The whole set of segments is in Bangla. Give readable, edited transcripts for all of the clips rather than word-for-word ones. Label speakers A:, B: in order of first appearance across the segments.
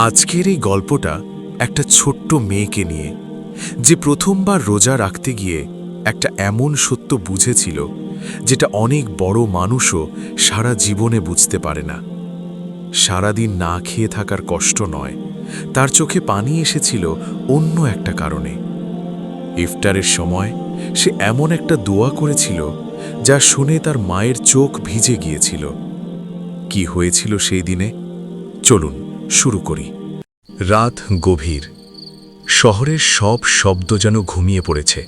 A: আজকের এই গল্পটা একটা ছোট্ট মেয়েকে নিয়ে, যে প্রথমবার রোজা রাখতে গিয়ে একটা এমন সত্য বুঝেছিল যেটা অনেক বড় মানুষও সারা জীবনে বুঝতে পারে না। সারাদিন না খেয়ে থাকার কষ্ট নয়, তার চোখে পানি এসেছিল অন্য একটা কারণে। ইফতারের সময় সে এমন একটা দোয়া করেছিল যা শুনে তার মায়ের চোখ ভিজে গিয়েছিল। কি হয়েছিল সেই দিনে? চলুন শুরু করি। রাত গভীর, শহরের সব শব্দ যেন ঘুমিয়ে পড়েছে।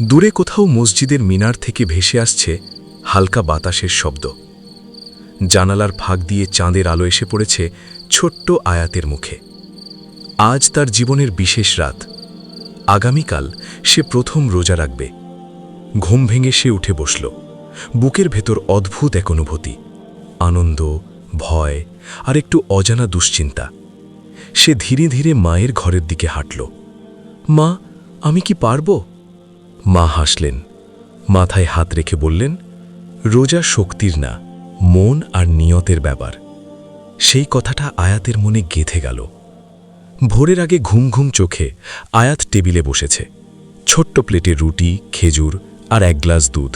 A: দূরে কোথাও মসজিদের মিনার থেকে ভেসে আসছে হালকা বাতাসের শব্দ। জানালার ফাঁক দিয়ে চাঁদের আলো এসে পড়েছে ছোট্ট আয়াতের মুখে। আজ তার জীবনের বিশেষ রাত। আগামীকাল সে প্রথম রোজা রাখবে। ঘুম ভেঙে সে উঠে বসল। বুকের ভেতর অদ্ভুত এক অনুভূতি, আনন্দ, ভয় আর একটু অজানা দুশ্চিন্তা। সে ধীরে ধীরে মায়ের ঘরের দিকে হাঁটল। মা, আমি কি পারব? মা হাসলেন, মাথায় হাত রেখে বললেন, রোজা শক্তির না, মন আর নিয়তের ব্যাপার। সেই কথাটা আয়াতের মনে গেঁথে গেল। ভোরের আগে ঘুম ঘুম চোখে আয়াত টেবিলে বসেছে। ছোট্ট প্লেটে রুটি, খেজুর আর এক গ্লাস দুধ।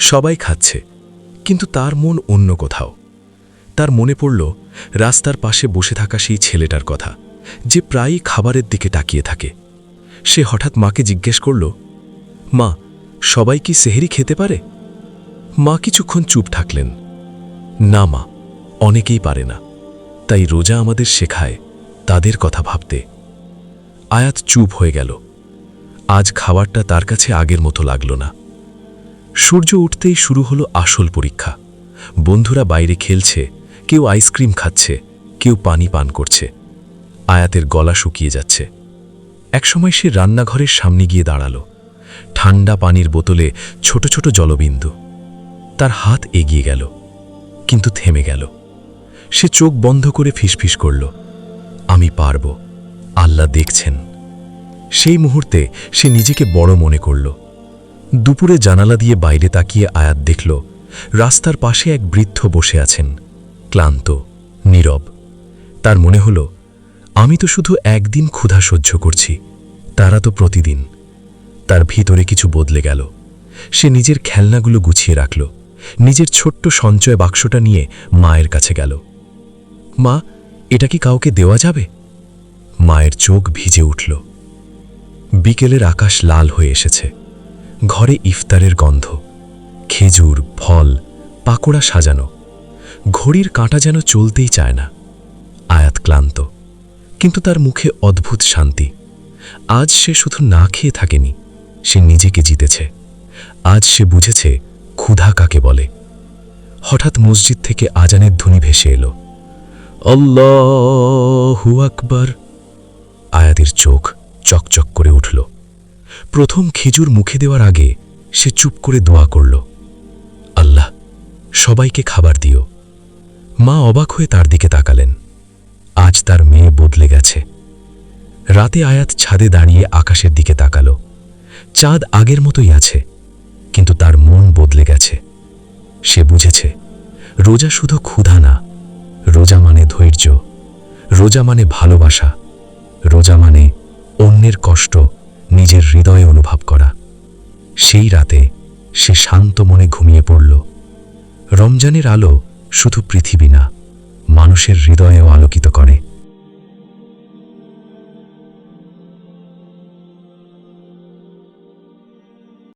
A: সবাই খাচ্ছে, কিন্তু তার মন অন্য কোথাও। তার মনে পড়ল রাস্তার পাশে বসে থাকা সেই ছেলেটার কথা, যে প্রায়ই খাবারের দিকে তাকিয়ে থাকে। সে হঠাৎ মাকে জিজ্ঞেস করল, মা, সবাই কি সেহরি খেতে পারে? মা কিছুক্ষণ চুপ থাকলেন। না মা, অনেকেই পারে না, তাই রোজা আমাদের শেখায় তাদের কথা ভাবতে। আয়াত চুপ হয়ে গেল। আজ খাবারটা তার কাছে আগের মতো লাগল না। সূর্য উঠতেই শুরু হলো আসল পরীক্ষা। বন্ধুরা বাইরে খেলছে, কেউ আইসক্রিম খাচ্ছে, কেউ পানি পান করছে। আয়াতের গলা শুকিয়ে যাচ্ছে। একসময় সে রান্নাঘরের সামনে গিয়ে দাঁড়াল। ঠান্ডা পানির বোতলে ছোট ছোট জলবিন্দু। তার হাত এগিয়ে গেল, কিন্তু থেমে গেল। সে চোখ বন্ধ করে ফিসফিস করল, আমি পারব, আল্লাহ দেখছেন। সেই মুহূর্তে সে নিজেকে বড় মনে করল। দুপুরে জানালা দিয়ে বাইরে তাকিয়ে আয়াত দেখল রাস্তার পাশে এক বৃদ্ধ বসে আছেন, ক্লান্ত, নীরব। তার মনে হল, আমি তো শুধু একদিন ক্ষুধা সহ্য করছি, তারা তো প্রতিদিন। তার ভিতরে কিছু বদলে গেল। সে নিজের খেলনাগুলো গুছিয়ে রাখল। নিজের ছোট্ট সঞ্চয় বাক্সটা নিয়ে মায়ের কাছে গেল। মা, এটা কি কাউকে দেওয়া যাবে? মায়ের চোখ ভিজে উঠল। বিকেলের আকাশ লাল হয়ে এসেছে। ঘরে ইফতারের গন্ধ, খেজুর, ফল, পাকোড়া সাজানো। ঘড়ির কাঁটা যেন চলতেই চায় না। আয়াত ক্লান্ত, কিন্তু তার মুখে অদ্ভুত শান্তি। আজ সে শুধু না খেয়ে থাকেনি, সে নিজেকে জিতেছে। আজ সে বুঝেছে ক্ষুধা কাকে বলে। হঠাৎ মসজিদ থেকে আজানের ধ্বনি ভেসে এলো, আল্লাহু আকবার। আয়াতের চোখ চকচক করে উঠল। প্রথম খেজুর মুখে দেওয়ার আগে সে চুপ করে দোয়া করল, আল্লাহ, সবাইকে খাবার দিও। মা অবাক হয়ে তার দিকে তাকালেন। আজ তার মেয়ে বদলে গেছে। রাতে আয়াত ছাদে দাঁড়িয়ে আকাশের দিকে তাকাল। চাঁদ আগের মতোই আছে, কিন্তু তার মন বদলে গেছে। সে বুঝেছে রোজা শুধু ক্ষুধা না, রোজা মানে ধৈর্য, রোজা মানে ভালোবাসা, রোজা মানে অন্যের কষ্ট নিজের হৃদয়ে অনুভব করা। সেই রাতে সে শান্ত মনে ঘুমিয়ে পড়ল। রমজানের আলো শুধু পৃথিবী না, মানুষের হৃদয়েও আলোকিত করে।